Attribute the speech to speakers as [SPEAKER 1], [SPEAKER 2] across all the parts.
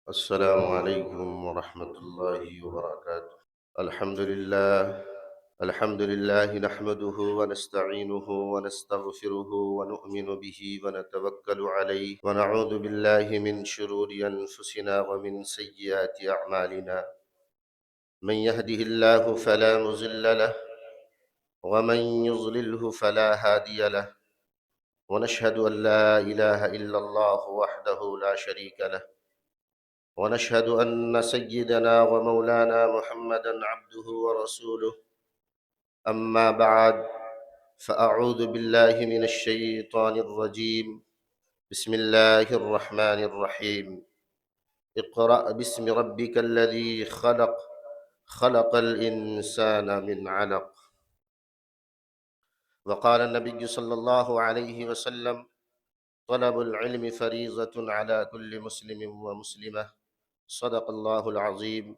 [SPEAKER 1] السلام عليكم ورحمة الله وبركاته. الحمد لله الحمد لله نحمده ونستعينه ونستغفره ونؤمن به ونتوكل عليه ونعوذ بالله من شرور أنفسنا ومن سيئات أعمالنا. من يهده الله فلا مضل له ومن يضلله فلا هادي له، ونشهد أن لا إله إلا الله وحده لا شريك له، ونشهد أن سيدنا ومولانا محمدًا عبده ورسوله. أما بعد، فأعوذ بالله من الشيطان الرجيم. بسم الله الرحمن الرحيم. اقرأ باسم ربك الذي خلق، خلق الإنسان من علق. وقال النبي صلى الله عليه وسلم: طلب العلم فريضة على كل مسلم ومسلمة. صدق الله العظيم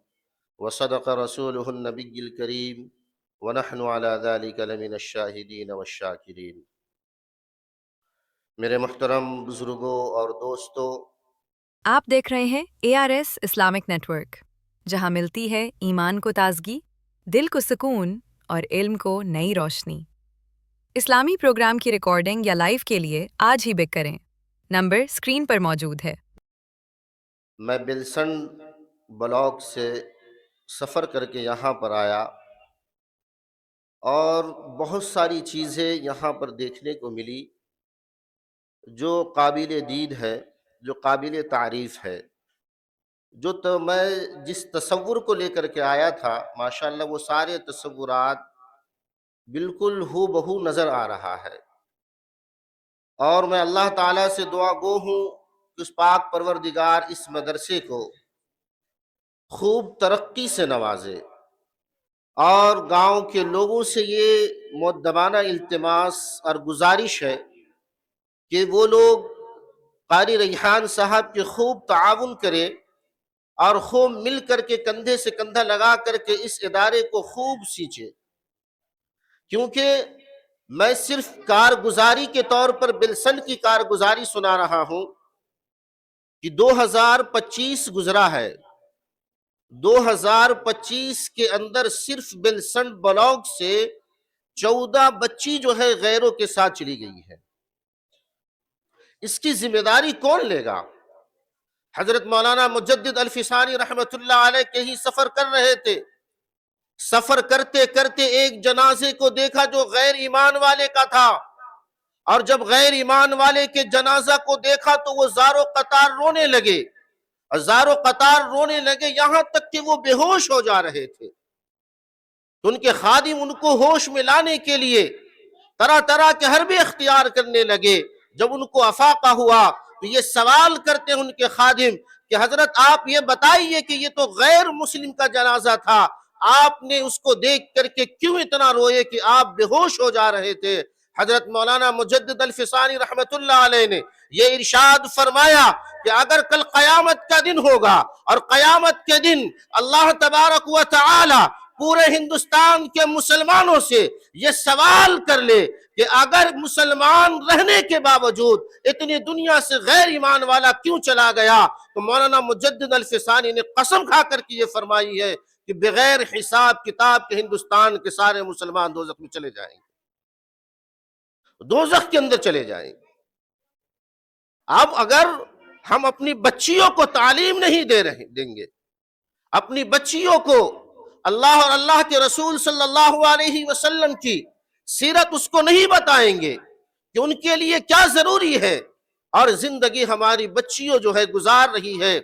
[SPEAKER 1] وصدق رسوله النبي الكريم، ونحن على ذلك لمن الشاہدین والشاکرین۔ میرے محترم بزرگوں اور دوستوں،
[SPEAKER 2] آپ دیکھ رہے ہیں ARS اسلامک نیٹ ورک، جہاں ملتی ہے ایمان کو تازگی، دل کو سکون اور علم کو نئی روشنی۔ اسلامی پروگرام کی ریکارڈنگ یا لائیو کے لیے آج ہی بک کریں۔ نمبر اسکرین پر موجود ہے۔
[SPEAKER 1] میں بلسن بلاک سے سفر کر کے یہاں پر آیا اور بہت ساری چیزیں یہاں پر دیکھنے کو ملی جو قابل دید ہے، جو قابل تعریف ہے۔ تو میں جس تصور کو لے کر کے آیا تھا، ماشاءاللہ وہ سارے تصورات بالکل ہو بہو نظر آ رہا ہے، اور میں اللہ تعالیٰ سے دعا گو ہوں کہ اس پاک پروردگار اس مدرسے کو خوب ترقی سے نوازے، اور گاؤں کے لوگوں سے یہ مؤدبانہ التماس اور گزارش ہے کہ وہ لوگ قاری ریحان صاحب کے خوب تعاون کرے اور خوب مل کر کے کندھے سے کندھا لگا کر کے اس ادارے کو خوب سینچے، کیونکہ میں صرف کارگزاری کے طور پر بلسن کی کارگزاری سنا رہا ہوں کہ 2025 گزرا ہے۔ 2025 کے اندر صرف بلسن بلاک سے 14 بچی جو ہے غیروں کے ساتھ چلی گئی ہے۔ اس کی ذمہ داری کون لے گا؟ حضرت مولانا مجدد الفسانی رحمت اللہ علیہ کے ہی سفر کر رہے تھے۔ سفر کرتے کرتے ایک جنازے کو دیکھا جو غیر ایمان والے کا تھا، اور جب غیر ایمان والے کے جنازہ کو دیکھا تو وہ زار و قطار رونے لگے، زار و قطار رونے لگے، یہاں تک کہ وہ بے ہوش ہو جا رہے تھے۔ تو ان کے خادم ان کو ہوش میں لانے کے لیے طرح طرح کے حربے اختیار کرنے لگے۔ جب ان کو افاقہ ہوا تو یہ سوال کرتے ہیں ان کے خادم کہ حضرت آپ یہ بتائیے کہ یہ تو غیر مسلم کا جنازہ تھا، آپ نے اس کو دیکھ کر کے کیوں اتنا روئے کہ آپ بے ہوش ہو جا رہے تھے؟ حضرت مولانا مجدد الفسانی رحمت اللہ علیہ نے یہ ارشاد فرمایا کہ اگر کل قیامت کا دن ہوگا اور قیامت کے دن اللہ تبارک و تعالی پورے ہندوستان کے مسلمانوں سے یہ سوال کر لے کہ اگر مسلمان رہنے کے باوجود اتنی دنیا سے غیر ایمان والا کیوں چلا گیا، تو مولانا مجدد الفسانی نے قسم کھا کر کے یہ فرمائی ہے کہ بغیر حساب کتاب کے ہندوستان کے سارے مسلمان دوزخ میں چلے جائیں گے، دوزخ کے اندر چلے جائیں گے۔ اب اگر ہم اپنی بچیوں کو تعلیم نہیں دیں گے، اپنی بچیوں کو اللہ اور اللہ کے رسول صلی اللہ علیہ وسلم کی سیرت اس کو نہیں بتائیں گے کہ ان کے لیے کیا ضروری ہے، اور زندگی ہماری بچیوں جو ہے گزار رہی ہے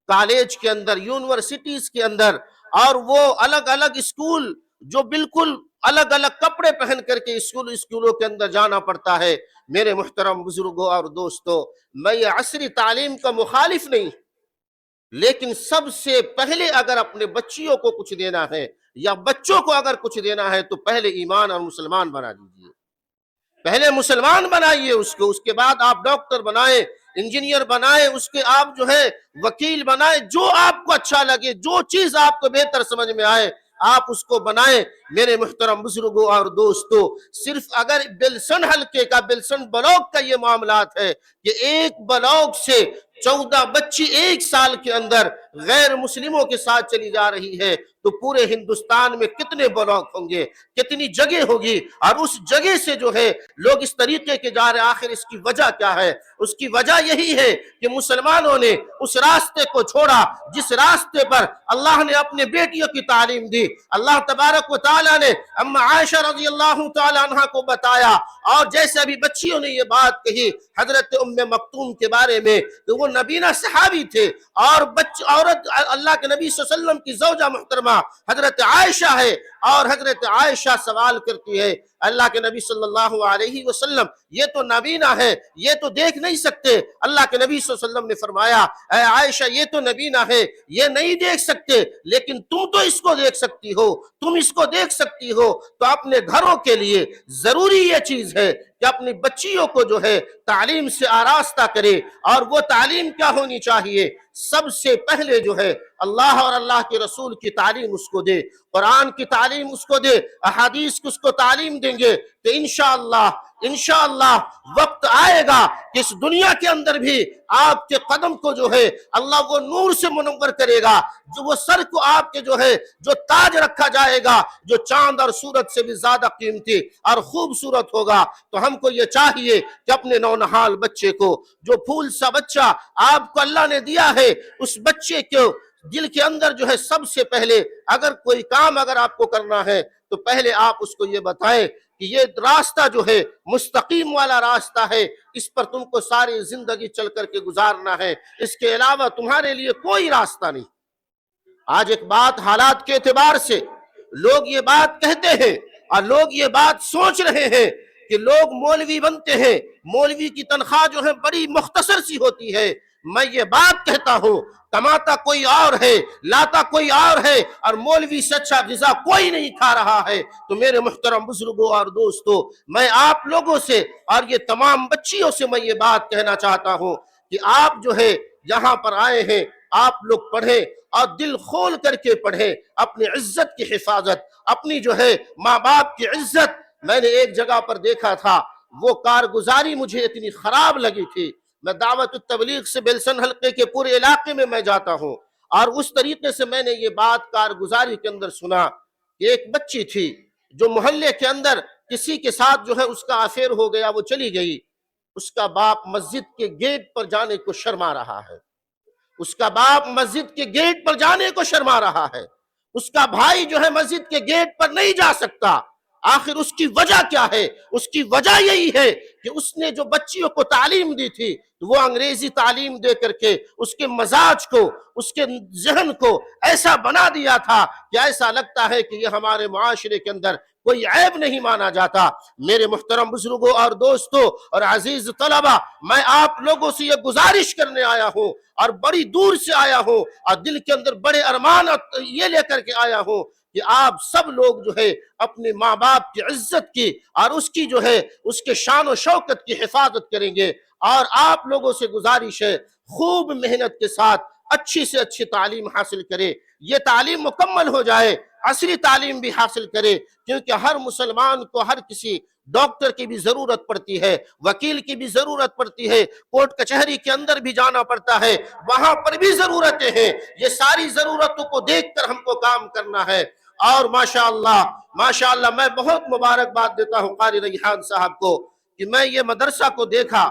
[SPEAKER 1] کالج کے اندر، یونیورسٹیز کے اندر، اور وہ الگ الگ اسکول جو بالکل الگ الگ کپڑے پہن کر کے اسکولوں کے اندر جانا پڑتا ہے۔ میرے محترم بزرگوں اور دوستوں، میں یہ عصری تعلیم کا مخالف نہیں، لیکن سب سے پہلے اگر اپنے بچیوں کو کچھ دینا ہے یا بچوں کو اگر کچھ دینا ہے تو پہلے ایمان اور مسلمان بنا دیجئے، پہلے مسلمان بنائیے اس کو، اس کے بعد آپ ڈاکٹر بنائیں، انجینئر بنائیں، اس کے آپ جو ہے وکیل بنائیں، جو آپ کو اچھا لگے، جو چیز آپ کو بہتر سمجھ میں آئے آپ اس کو بنائیں۔ میرے محترم بزرگوں اور دوستوں، صرف اگر بلسن حلقے کا، بلسن بلاک کا یہ معاملات ہے کہ ایک بلاک سے 14 बच्ची एक साल के अंदर गैर मुस्लिमों के साथ चली जा रही है, तो पूरे हिंदुस्तान में कितने ब्लॉक होंगे, कितनी जगह होगी, और उस जगह से जो है लोग इस तरीके के जा रहे हैं। आखिर इसकी वजह क्या है? उसकी वजह यही है कि मुसलमानों ने उस रास्ते को छोड़ा जिस रास्ते पर अल्लाह ने अपने बेटियों की तालीम दी। अल्लाह तबारक व तआला ने अम्मा आयशा रज़ी अल्लाह तआला अन्हा को बताया, और जैसे अभी बच्चियों ने ये बात कही हजरत उम्मे मक्तूम के बारे में, तो वो नबीना सहाबी थे, और औरत अल्लाह के नबी सल्लल्लाहु अलैहि वसल्लम की ज़ौजा मुहतरमा हजरत आयशा है। और हजरत आयशा सवाल करती है, अल्लाह के नबी सल्लल्लाहु अलैहि वसल्लम, ये तो नबीना है, ये तो देख नहीं सकते। अल्लाह के नबी सल्लल्लाहु अलैहि वसल्लम ने फरमाया, ऐ आयशा, ये तो नबीना है, ये नहीं देख सकते, लेकिन तुम तो इसको देख सकती हो, तुम इसको देख सकती हो। तो अपने घरों के लिए जरूरी ये चीज है कि अपनी बच्चियों को जो है तालीम से आरास्ता करे। और वो तालीम क्या होनी चाहिए? सबसे पहले जो है अल्लाह और अल्लाह के रसूल की तालीम उसको दे, कुरान की तालीम उसको दे, अहादीस की उसको तालीम देंगे तो इंशाअल्लाह वक्त आएगा कि इस दुनिया के अंदर भी आपके कदम को जो है अल्लाह वो नूर से मुनव्वर करेगा, जो वो सर को आपके जो है जो ताज रखा जाएगा, जो चांद और सूरज से भी ज्यादा कीमती और खूबसूरत होगा। तो हमको ये चाहिए कि अपने नौनहाल बच्चे को, जो फूल सा बच्चा आपको अल्लाह ने दिया है, उस बच्चे को दिल के अंदर जो है सबसे पहले अगर कोई काम अगर आपको करना है तो पहले आप उसको ये बताएं कि ये रास्ता जो है मुस्तकीम वाला रास्ता है, इस पर तुमको सारी जिंदगी चल करके गुजारना है, इसके अलावा तुम्हारे लिए कोई रास्ता नहीं। आज एक बात हालात के एतबार से लोग ये बात कहते हैं और लोग ये बात सोच रहे हैं कि लोग मौलवी बनते हैं, मौलवी की तनख्वाह जो है बड़ी मुख्तसर सी होती है। मैं ये बात कहता हूं, कमाता कोई और है, लाता कोई और है, और मौलवी से अच्छा ग़िज़ा कोई नहीं खा रहा है। तो मेरे मुहतरम बुजुर्गों और दोस्तों, मैं आप लोगों से और ये तमाम बच्चियों से मैं ये बात कहना चाहता हूं कि आप जो है यहाँ पर आए हैं, आप लोग पढ़ें और दिल खोल करके पढ़ें, अपनी इज्जत की हिफाजत, अपनी जो है माँ बाप की इज्जत। मैंने एक जगह पर देखा था, वो कारगुजारी मुझे इतनी खराब लगी थी। मैं दावत तबलीग से बेलसन हल्के के पूरे इलाके में मैं जाता हूँ, और उस तरीके से मैंने ये बात कारगुजारी के अंदर सुना कि एक बच्ची थी जो मोहल्ले के अंदर किसी के साथ जो है उसका अफेयर हो गया, वो चली गई। उसका बाप मस्जिद के गेट पर जाने को शर्मा रहा है, उसका बाप मस्जिद के गेट पर जाने को शर्मा रहा है, उसका भाई जो है मस्जिद के गेट पर नहीं जा सकता। आखिर उसकी वजह क्या है? उसकी वजह यही है कि उसने जो बच्चियों को तालीम दी थी वो अंग्रेजी तालीम दे करके उसके मजाज को, उसके जहन को ऐसा बना दिया था कि ऐसा लगता है कि ये हमारे मुआशरे के अंदर कोई ऐब नहीं माना जाता। मेरे मुहतरम बुजुर्गों और दोस्तों और अजीज तलबा, मैं आप लोगों से ये गुजारिश करने आया हूँ और बड़ी दूर से आया हूँ और दिल के अंदर बड़े अरमान ये लेकर के आया हूँ कि आप सब लोग जो है अपने माँ बाप की इज्जत की और उसकी जो है उसके शान और शौकत की हिफाजत करेंगे। और आप लोगों से गुजारिश है, खूब मेहनत के साथ अच्छी से अच्छी तालीम हासिल करे, ये तालीम मुकम्मल हो जाए, असली तालीम भी हासिल करे, क्योंकि हर मुसलमान को हर किसी डॉक्टर की भी जरूरत पड़ती है, वकील की भी जरूरत पड़ती है, कोर्ट कचहरी के अंदर भी जाना पड़ता है, वहां पर भी जरूरतें हैं। ये सारी जरूरतों को देखकर हमको काम करना है। और माशाअल्लाह मैं बहुत मुबारकबाद देता हूँ कारी रैहान साहब को कि मैं ये मदरसा को देखा,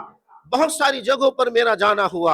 [SPEAKER 1] बहुत सारी जगहों पर मेरा जाना हुआ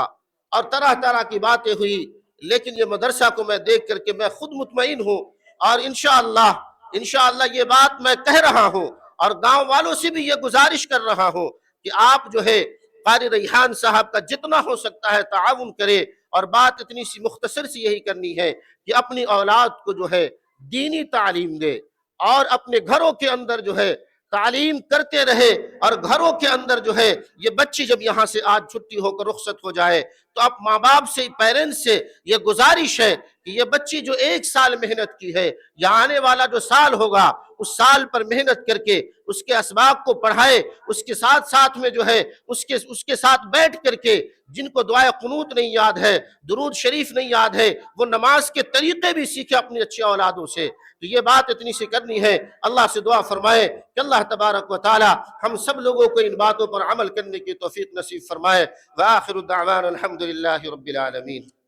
[SPEAKER 1] और तरह तरह की बातें हुई, लेकिन ये मदरसा को मैं देख करके मैं खुद मुतमईन हूँ। और इंशाअल्लाह ये बात मैं कह रहा हूँ और गांव वालों से भी ये गुजारिश कर रहा हूँ कि आप जो है कारी रैहान साहब का जितना हो सकता है ताउन करे। और बात इतनी सी मुख्तसर सी यही करनी है कि अपनी औलाद को जो है दीनी तालीम दे और अपने घरों के अंदर जो है तालीम करते रहे। और घरों के अंदर जो है ये बच्ची जब यहाँ से आज छुट्टी होकर रुखसत हो जाए तो अब माँ बाप से, पेरेंट्स से ये गुजारिश है कि ये बच्ची जो 1 साल मेहनत की है, या आने वाला जो साल होगा اس سال پر محنت کر کے اس کے اسباق کو پڑھائے، اس کے ساتھ ساتھ میں جو ہے اس کے ساتھ بیٹھ کر کے جن کو دعائے قنوت نہیں یاد ہے، درود شریف نہیں یاد ہے، وہ نماز کے طریقے بھی سیکھے اپنی اچھی اولادوں سے۔ تو یہ بات اتنی سی کرنی ہے۔ اللہ سے دعا فرمائے کہ اللہ تبارک و تعالی ہم سب لوگوں کو ان باتوں پر عمل کرنے کی توفیق نصیب فرمائے۔ وآخر دعوانا الحمدللہ رب العالمین۔